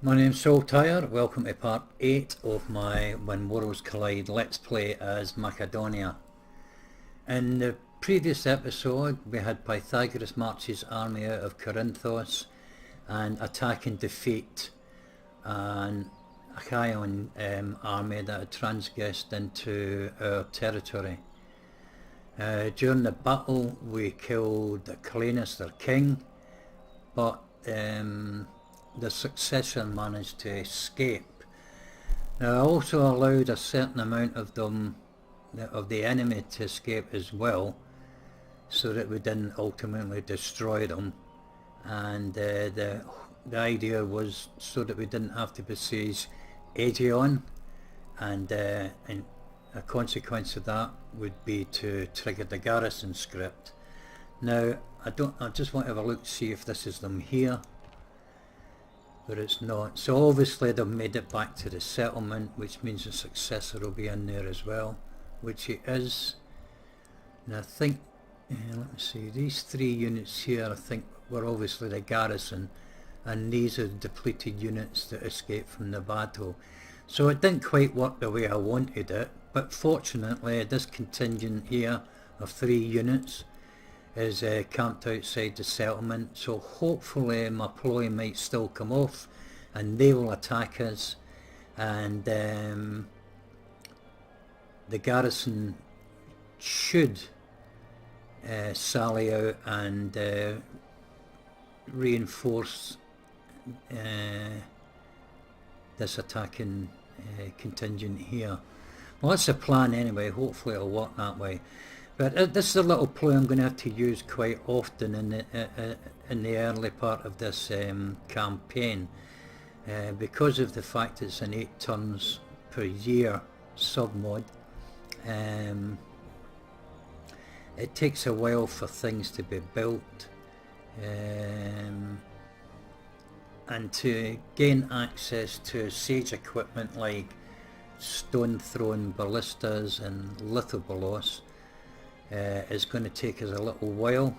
My name's Saltire, welcome to part 8 of my When Worlds Collide Let's Play as Macedonia. In the previous episode we had Pythagoras march his army out of Corinthos and attack and defeat an Achaion army that had transgressed into our territory. During the battle we killed Achaion, their king, but the successor managed to escape. Now I also allowed a certain amount of them, of the enemy, to escape as well, so that we didn't ultimately destroy them, and the idea was so that we didn't have to besiege Aigion, and a consequence of that would be to trigger the garrison script. Now I just want to have a look to see if this is them here, but it's not. So obviously they've made it back to the settlement, which means the successor will be in there as well, which it is. And I think, let me see, these three units here I think were obviously the garrison, and these are the depleted units that escaped from the battle. So it didn't quite work the way I wanted it, but fortunately this contingent here of 3 units is camped outside the settlement, so hopefully my ploy might still come off and they will attack us, and the garrison should sally out and reinforce this attacking contingent here. Well, that's the plan anyway, hopefully it'll work that way. But this is a little ploy I'm going to have to use quite often in the early part of this campaign, because of the fact it's an 8 turns per year submod. It takes a while for things to be built, and to gain access to siege equipment like stone thrown ballistas and lithobolos is going to take us a little while.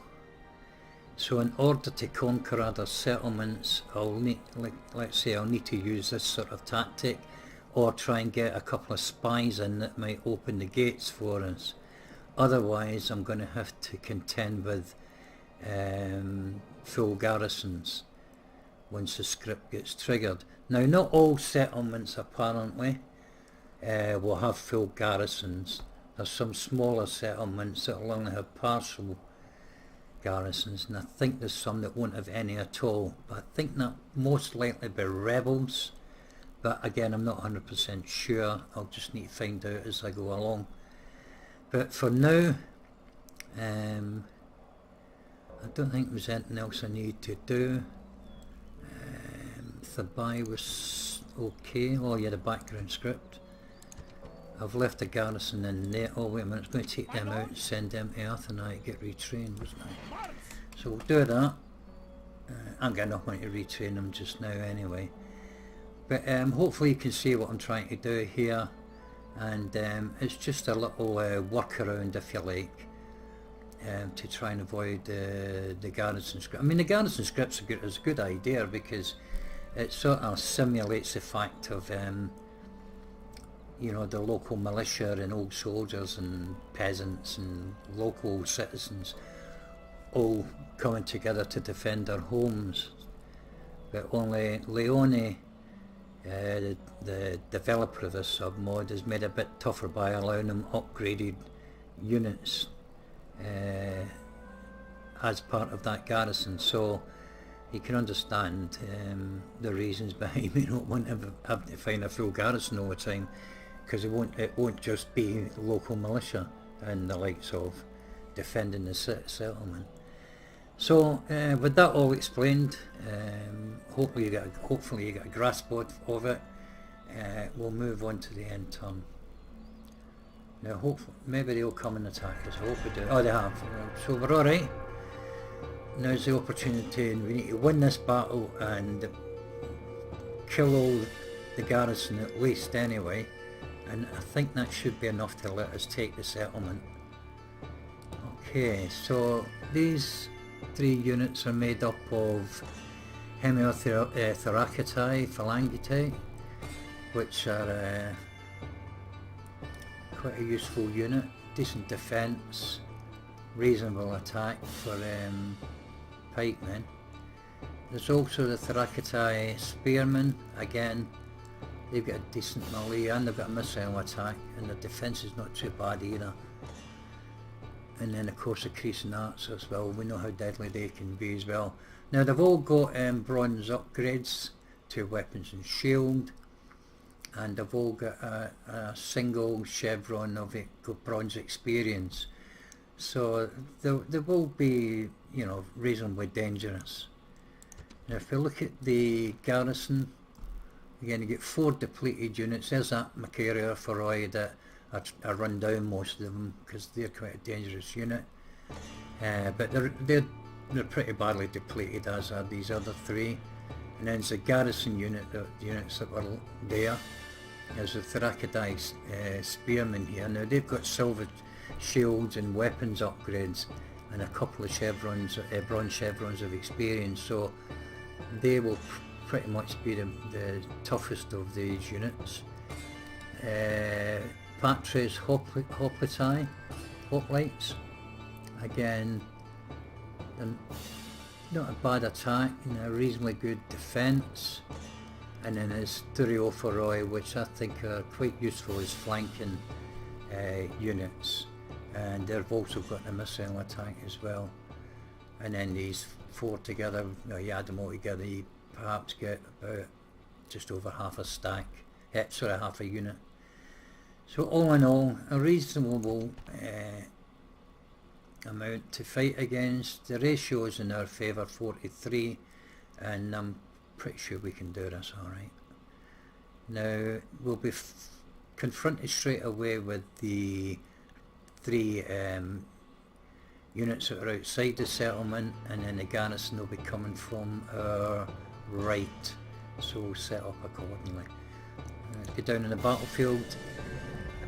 So in order to conquer other settlements, I'll need, let's say I'll need to use this sort of tactic, or try and get a couple of spies in that might open the gates for us. Otherwise I'm going to have to contend with full garrisons once the script gets triggered. Now not all settlements apparently will have full garrisons. There's some smaller settlements that will only have partial garrisons, and I think there's some that won't have any at all, but I think that most likely be rebels, but again I'm not 100% sure. I'll just need to find out as I go along. But for now I don't think there's anything else I need to do. Thabai was okay. Oh yeah, the background script. I've left the garrison in there. Oh wait a minute, it's going to take them out and send them to Athena to get retrained, wasn't it? So we'll do that. I'm getting enough money to retrain them just now anyway. But hopefully you can see what I'm trying to do here, and it's just a little workaround, if you like, to try and avoid the garrison script. I mean, the garrison script's is a good idea because it sort of simulates the fact of you know, the local militia and old soldiers and peasants and local citizens all coming together to defend their homes. But only leoni, the developer of this submod, has made it a bit tougher by allowing them upgraded units as part of that garrison. So you can understand the reasons behind me not wanting to have to find a full garrison all the time, because it won't just be local militia and the likes of defending the settlement. So with that all explained, hopefully you get a grasp of it. We'll move on to the end turn. Now hopefully maybe they'll come and attack us. I hope they do. Oh, they have. So we're alright. Now's the opportunity, and we need to win this battle and kill all the garrison at least anyway. And I think that should be enough to let us take the settlement. Okay, so these 3 units are made up of Hemiotheracatae Phalangitae, which are quite a useful unit, decent defence, reasonable attack for pikemen. There's also the Thoracatae Spearmen. Again, they've got a decent melee and they've got a missile attack, and their defence is not too bad either. And then of course the Crescenarts as well, we know how deadly they can be as well. Now they've all got bronze upgrades to weapons and shield, and they've all got a single chevron of bronze experience. So they will be, you know, reasonably dangerous. Now if we look at the garrison, again you get 4 depleted units. There's that Macedonia Campaign that I run down most of them because they're quite a dangerous unit. But they're pretty badly depleted, as are these other 3. And then there's a garrison unit, the units that were there. There's the Thoracatae Spearmen here. Now they've got silver shields and weapons upgrades and a couple of chevrons, bronze chevrons of experience, so they will pretty much be the toughest of these units. Patres Hoplites, again, not a bad attack and a reasonably good defence. And then there's Thureophoroi, which I think are quite useful as flanking units, and they've also got a missile attack as well. And then these 4 together, you add them all together, you perhaps get about just over half a stack, half a unit. So all in all, a reasonable amount to fight against. The ratio is in our favour, 43, and I'm pretty sure we can do this alright. Now we'll be confronted straight away with the 3 units that are outside the settlement, and then the garrison will be coming from our right, so we'll set up accordingly. Get down in the battlefield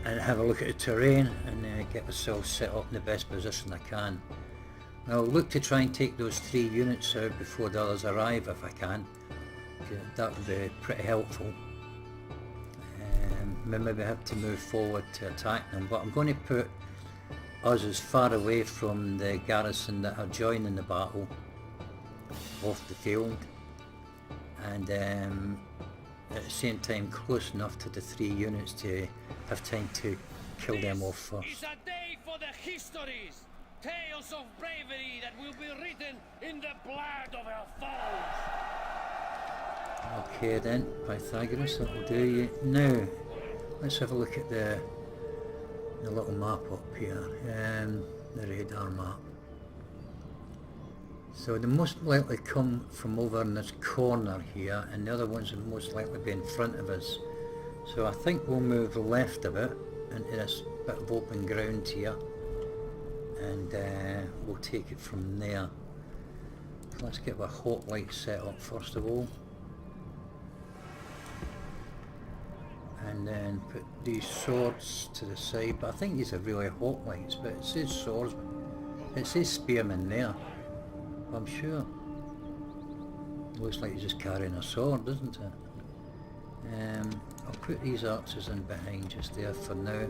and have a look at the terrain and get myself set up in the best position I can. I'll look to try and take those 3 units out before the others arrive if I can. That would be pretty helpful. We maybe have to move forward to attack them, but I'm going to put us as far away from the garrison that are joining the battle off the field, and at the same time close enough to the 3 units to have time to kill them off first. It's a day for the histories, tales of bravery that will be written in the blood of our foes. Okay then, Pythagoras, that'll do you. Now, let's have a look at the little map up here, the radar map. So they most likely come from over in this corner here, and the other ones will most likely be in front of us. So I think we'll move left a bit into this bit of open ground here, and we'll take it from there. So let's get our hoplite set up first of all, and then put these swords to the side. But I think these are really hoplites, but it says swords, it says spearmen there, I'm sure. Looks like he's just carrying a sword, doesn't it? I'll put these archers in behind just there for now.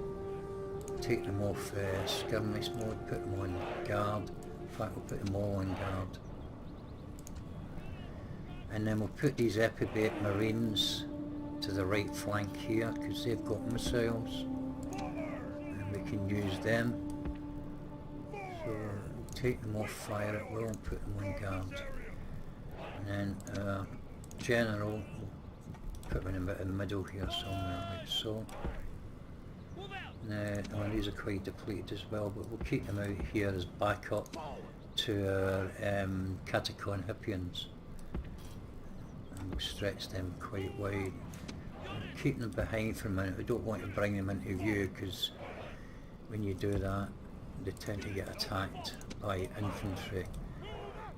Take them off skirmish mode, put them on guard. In fact, we'll put them all on guard. And then we'll put these Epibate Marines to the right flank here, because they've got missiles and we can use them. So we'll take them off fire at will and put them on guard. And then general, we'll put them in about the middle here somewhere, like so. Now, these are quite depleted as well, but we'll keep them out here as backup to our Achaion Hippians. And we'll stretch them quite wide. Keep them behind for a minute. We don't want to bring them into view, because when you do that they tend to get attacked by infantry.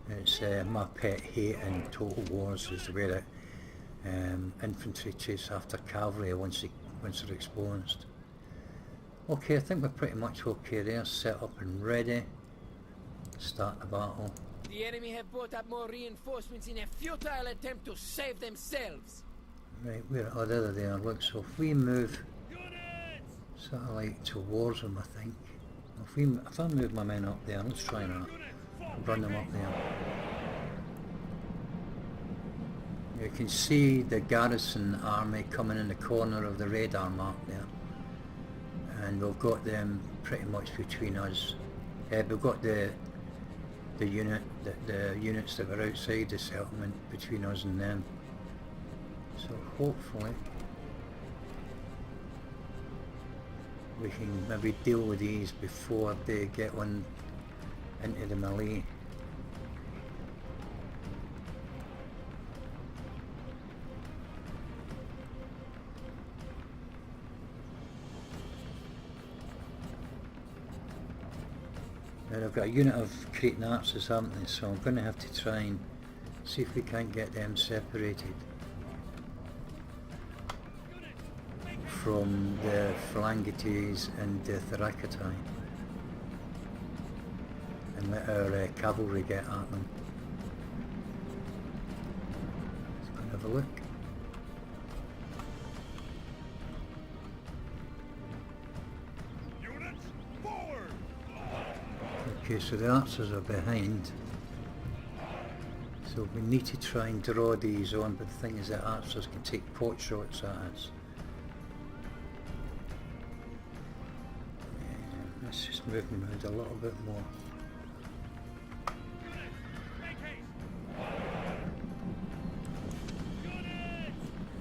It's my pet hate in Total Wars, is the way that infantry chase after cavalry once they're exposed. Okay, I think we're pretty much okay there, set up and ready. Start the battle. The enemy have brought up more reinforcements in a futile attempt to save themselves. Right, where? Oh, there they are. Look, so if we move sort of like towards them, I think. If I move my men up there, let's try that. Run them up there. You can see the garrison army coming in the corner of the radar mark there. And we've got them pretty much between us. We've got the units that were outside the settlement between us and them. So hopefully we can maybe deal with these before they get on into the melee. And I've got a unit of Cretan archers, haven't they? So I'm going to have to try and see if we can't get them separated from the Phalangites and the Thracitai, and let our cavalry get at them. Let's go and have a look. Okay, so the archers are behind, so we need to try and draw these on, but the thing is that archers can take pot shots at us. Let's just move them around a little bit more.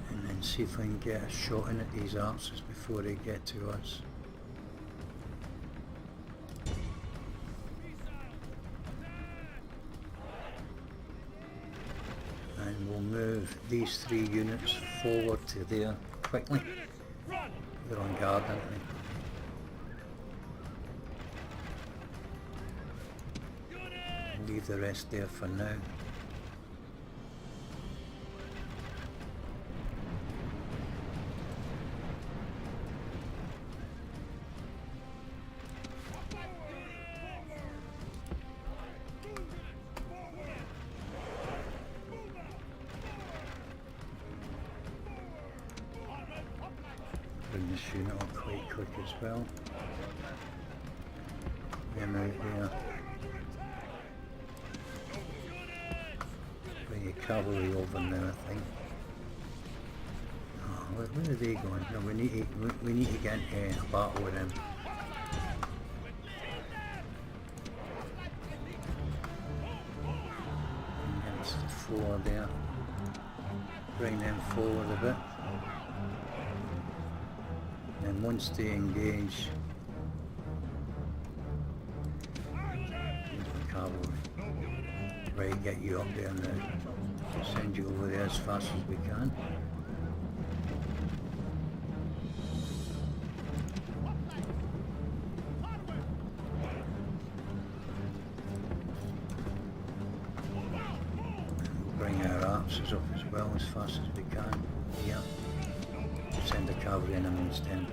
And then see if I can get a shot in at these archers before they get to us. And we'll move these 3 units forward to there quickly. They're on guard, aren't they? Leave the rest there for now. Bring this unit up quite quick as well. Them out there. Bring your cavalry over now, I think. Oh, where are they going? No, we need to get into a battle with them. Against the 4 there. Bring them forward a bit. And once they engage, the cavalry. Right, get you up there now. We'll send you over there as fast as we can. We'll bring our archers up as well as fast as we can. Yeah. Send the cavalry in amongst them.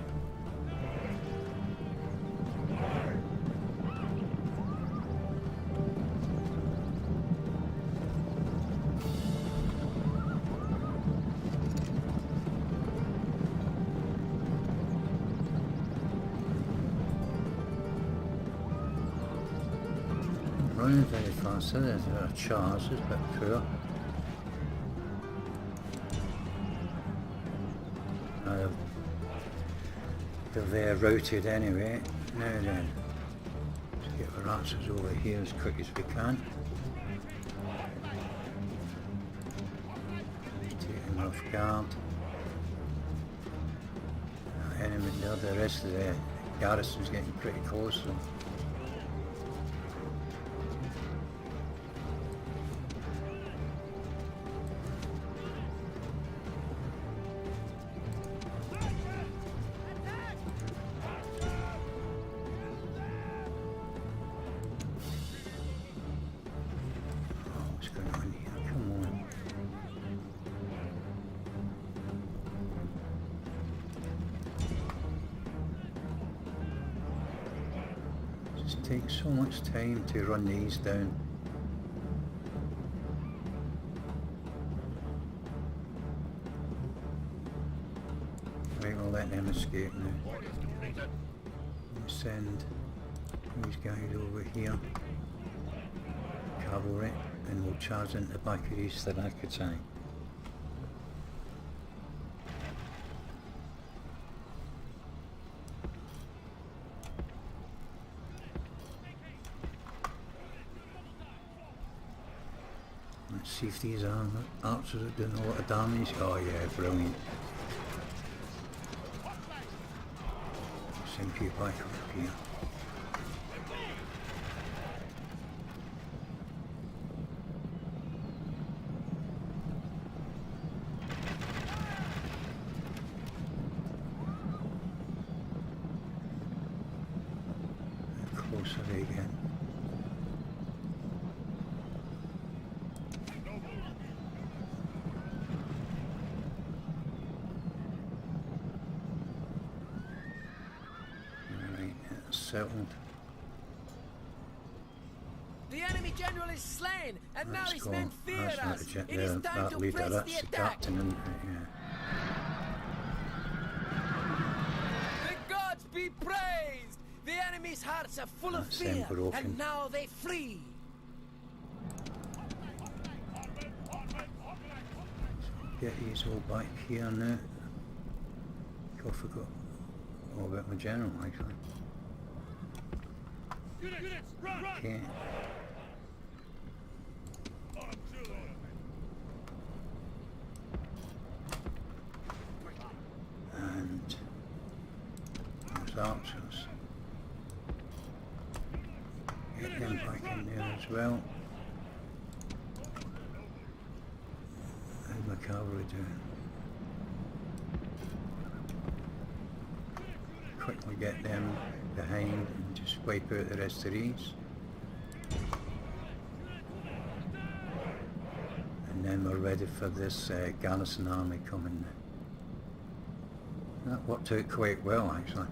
Running very fast, there's a charge, it's a bit poor. They're routed anyway. Now then, let's get our archers over here as quick as we can. Take them off guard. Enemy, the rest of the garrison's getting pretty close. So. It takes so much time to run these down. let them escape now. We'll send these guys over here, cavalry, and we'll charge into the back of these Achaion. Let's see if these archers are doing a lot of damage. Oh yeah, brilliant. Send you back up here. Closer again. Settled. The enemy general is slain, and now his Go. men fear That's not us. a jet It is there. time That to leader, press that's the the attack. captain, isn't it? Yeah. The gods be praised! The enemy's hearts are full of That's them fear, broken. and now they flee. Get these all back here now. I forgot all about my general actually. Units, run! Okay. And there's archers. Get them back in there as well. How's my cavalry doing? Quickly get them behind and just wipe out the rest of these. And then we're ready for this garrison army coming. That worked out quite well actually.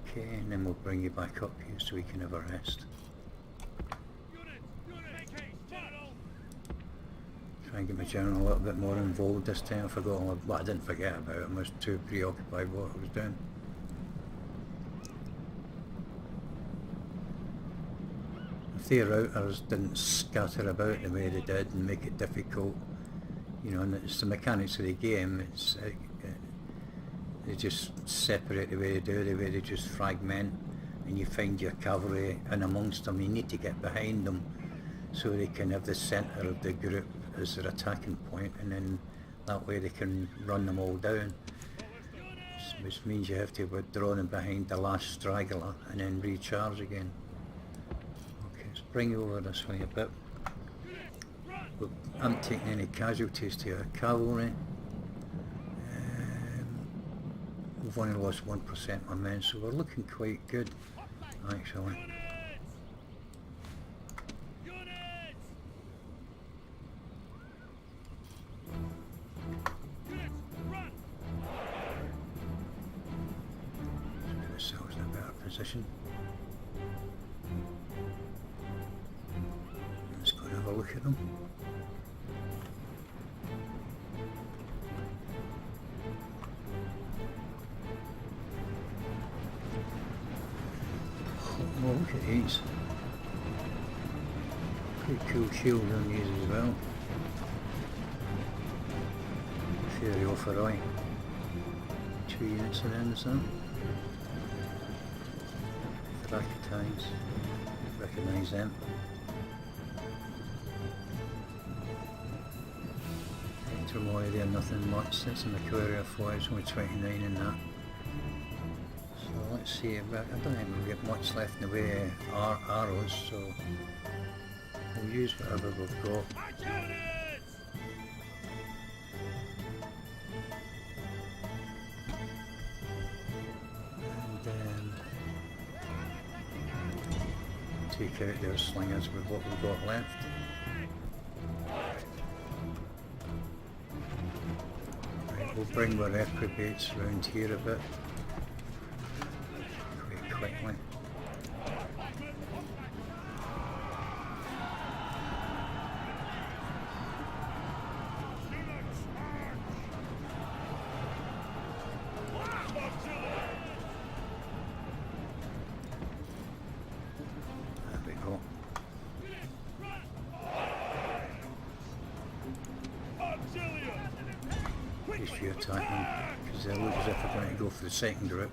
Okay, and then we'll bring you back up here so we can have a rest. Try and get my general a little bit more involved this time. I forgot all, well, I didn't forget about it, I was too preoccupied with what I was doing. If their outers didn't scatter about the way they did and make it difficult, you know, and it's the mechanics of the game, it's they just separate the way they do, the way they just fragment, and you find your cavalry in amongst them. You need to get behind them so they can have the centre of the group as their attacking point, and then that way they can run them all down, which means you have to withdraw them behind the last straggler and then recharge again. Okay, let's bring you over this way a bit. I'm not taking any casualties to our cavalry. We've only lost 1% of our men, so we're looking quite good actually. Ourselves in a better position. Let's go and have a look at them. Oh, look at these. Pretty cool shield on these as well. Fury Offeroi. 2 units of them, is that? Thracians. Recognise them. Turmoil there, nothing much. That's in the Courier 4, it's only 29 in that. So let's see about, I don't think we'll get much left in the way of arrows, so we'll use whatever we've got. And take out their slingers with what we've got left. Right, we'll bring our reprobates round here a bit. Quickly. attack them, because they look as if they're going to go for the second route.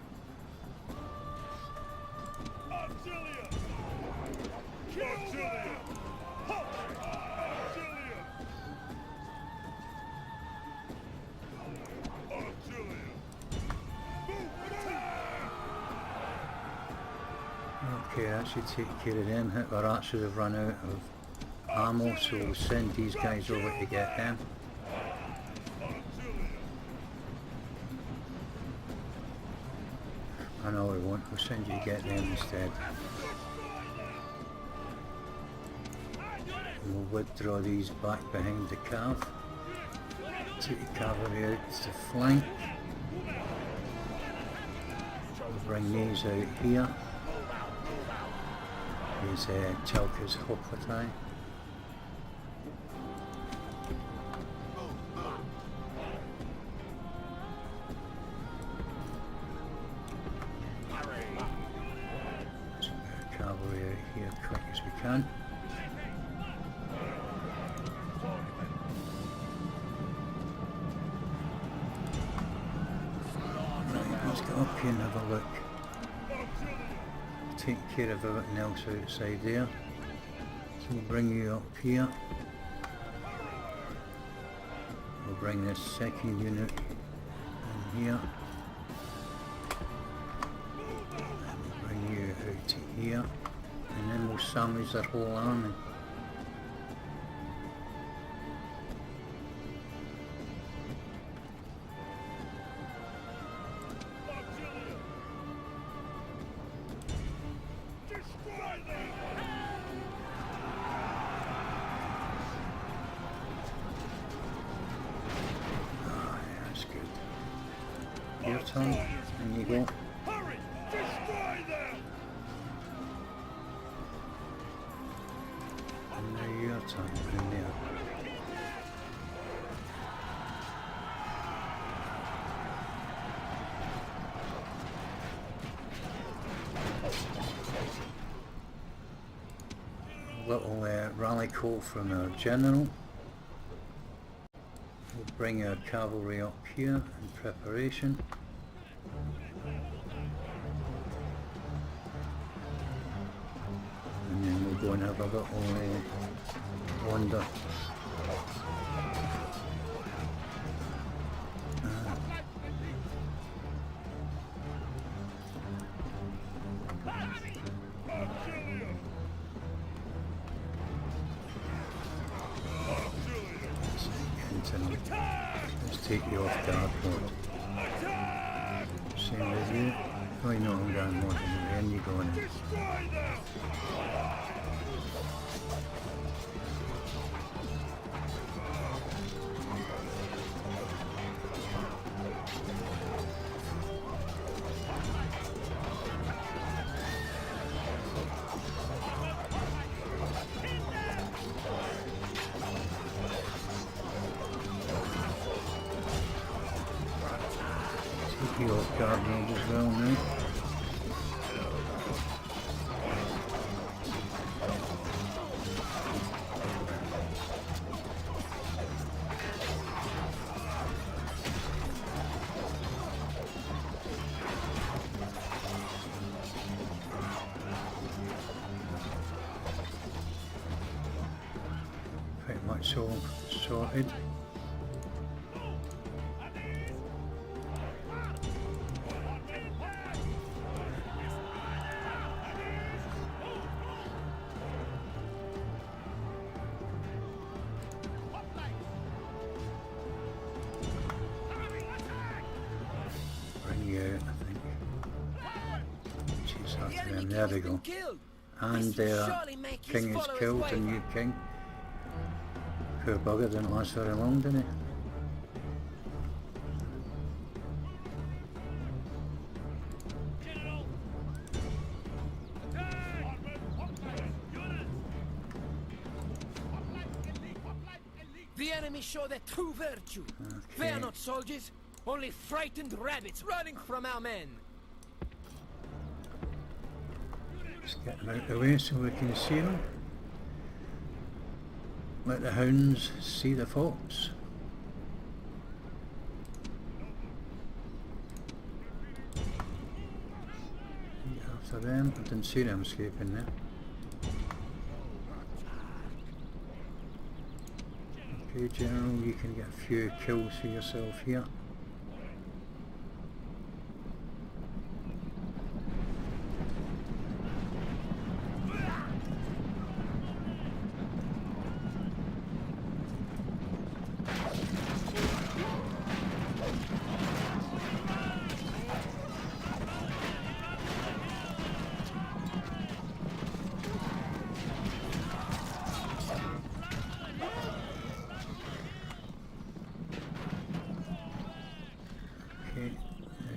Okay, that should take care of them. Our archers have run out of ammo, so we'll send these guys over to get them. I know we won't, we'll send you to get them instead. And we'll withdraw these back behind the cav. Take the cavalry out to flank. We'll bring these out here. These Chalka's hoplite. Cavalry out here quick as we can. Right, let's get up here and have a look. Take care of everything else outside there. So we'll bring you up here. We'll bring this second unit in here. And we'll bring you out to here. And then we'll sandwich their whole army. Your turn, and you go. Hurry! Destroy them! And now your turn, in there. A little rally call from our general. We'll bring our cavalry up here in preparation. And then we'll go and have a little wander. Let's take you off guard mode. Same with you. Oh, you're not on guard mode anyway, and you go in. Take you off guard mode as well now. Pretty much all sorted. There we go. And King is killed, the new king. Poor bugger didn't last very long, did he? The enemy show their true virtue. Okay. They are not soldiers, only frightened rabbits running from our men. Let's get them out of the way so we can see them. Let the hounds see the fox. Is that them? I didn't see them escaping there. Okay, General, you can get a few kills for yourself here.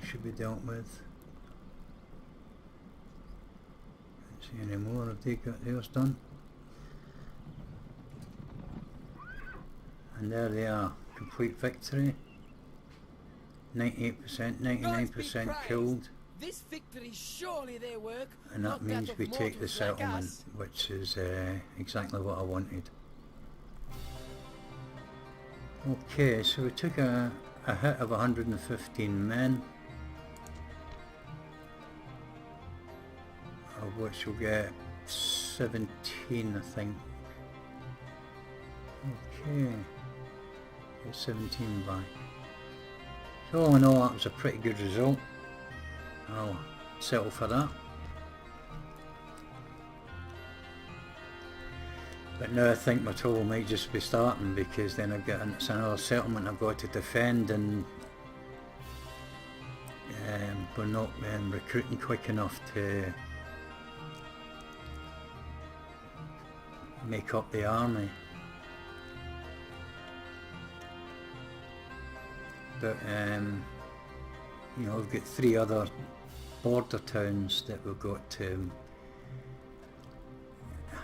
Should be dealt with. Don't see any more. Have they got theirs done? And there they are. Complete victory. 98%, 99% killed. This victory surely their work. And that means we take the settlement, which is exactly what I wanted. Okay, so we took a hit of 115 men. Of which we'll get 17, I think. Okay, get 17 back. So all in all, that was a pretty good result. I'll settle for that. But now I think my total might just be starting, because then I've got another settlement I've got to defend, and we're not recruiting quick enough to make up the army. But you know, we've got 3 other border towns that we've got to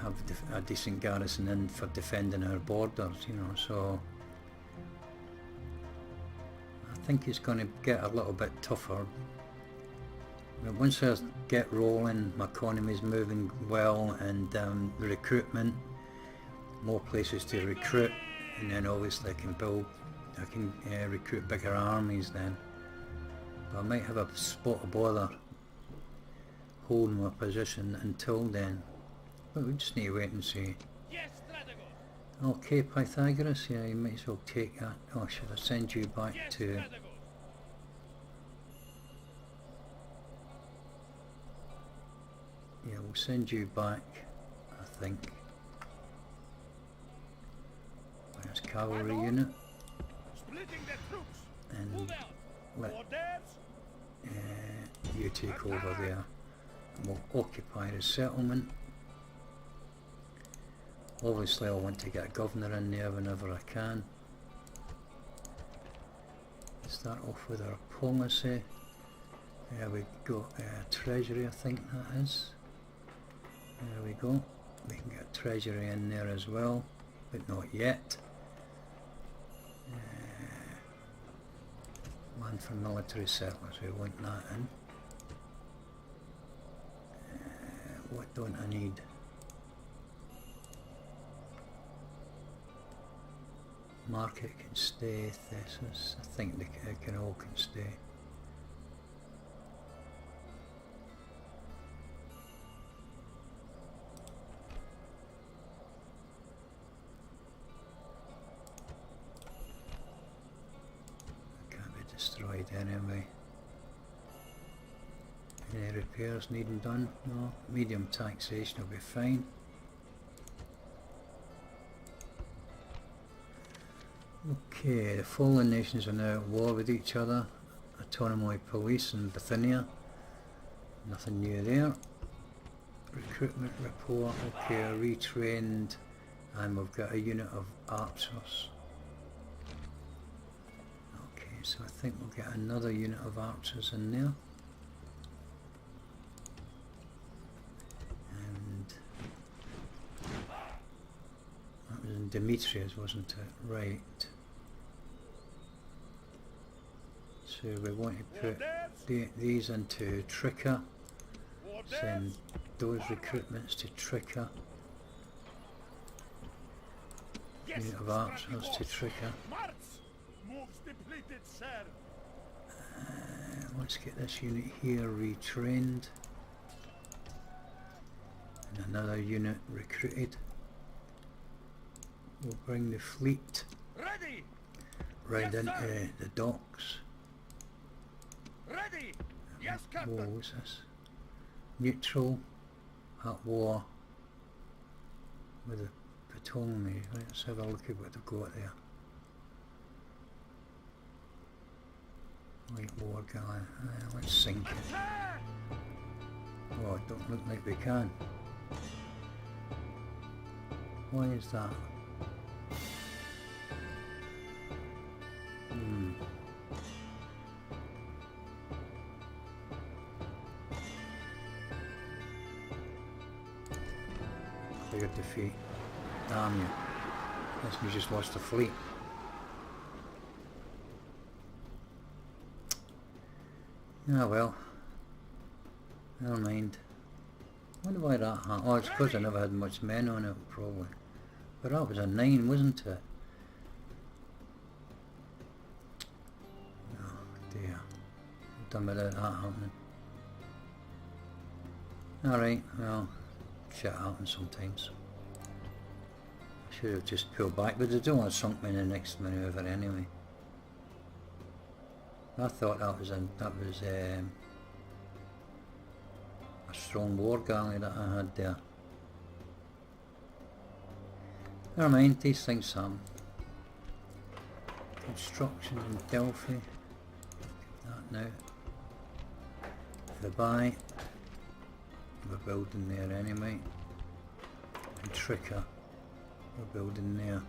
have a decent garrison in for defending our borders, you know, so I think it's going to get a little bit tougher. But once I get rolling, my economy's moving well, and the recruitment, more places to recruit, and then obviously I can recruit bigger armies then. But I might have a spot of bother holding my position until then. But we just need to wait and see. Okay, Pythagoras, yeah, you might as well take that. Oh, should I send you back to... Yeah, we'll send you back, I think. There's cavalry unit. And let you take over there. And we'll occupy the settlement. Obviously I want to get a governor in there whenever I can. Start off with our policy. There we go, treasury I think that is. There we go. We can get treasury in there as well, but not yet. Land for military settlers, we want that in. What don't I need? Market can stay, thesis. I think they can all can stay. Can't be destroyed anyway. Any repairs needing done? No. Medium taxation will be fine. Okay, the fallen nations are now at war with each other. Autonomy police in Bithynia. Nothing new there. Recruitment report. Okay, retrained, and we've got a unit of archers. Okay, so I think we'll get another unit of archers in there. And that was in Demetrius, wasn't it? Right. So we want to put these into Tricca, send those recruitments to Tricca, unit of archers to Tricca. Let's get this unit here retrained. And another unit recruited. We'll bring the fleet Ready! right Yes, into sir. the docks. Ready! Yes, Whoa, Captain! what's this? Neutral, at war with the Ptolemy. Let's have a look at what they've got there. Light war guy. Let's sink it. Attack! Oh, it don't look like we can. Why is that? Clear defeat. Damn you. Guess we just lost the fleet. Ah well. Never mind. Wonder why that happened. Oh, it's because I never had much men on it, probably. But that was a 9, wasn't it? Oh dear. Done without that happening. Alright, well, shit happens sometimes. I should have just pulled back, but they don't want to sunk me in the next manoeuvre anyway. I thought that was a strong war galley that I had there. Never mind, these things happen. Construction in Delphi. That now. Dubai. We're building there anyway. And Tricca. We're building there.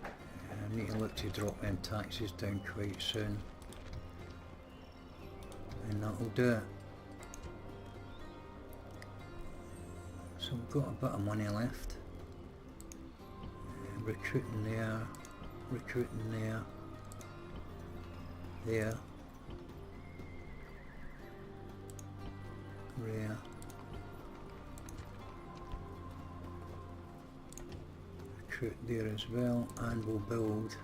I need to look to drop them taxes down quite soon. And that'll do it. So we've got a bit of money left. Recruiting there. Recruiting there. There. There. Recruit there as well, and we'll build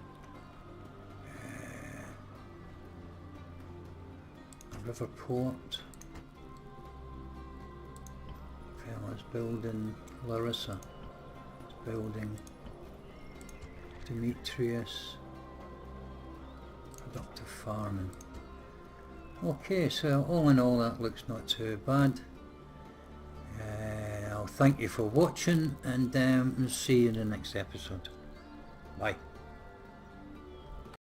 a river port. Fella's building Larissa. It's building Demetrius. Productive farming. Okay, so all in all that looks not too bad. I'll thank you for watching, and see you in the next episode. Bye.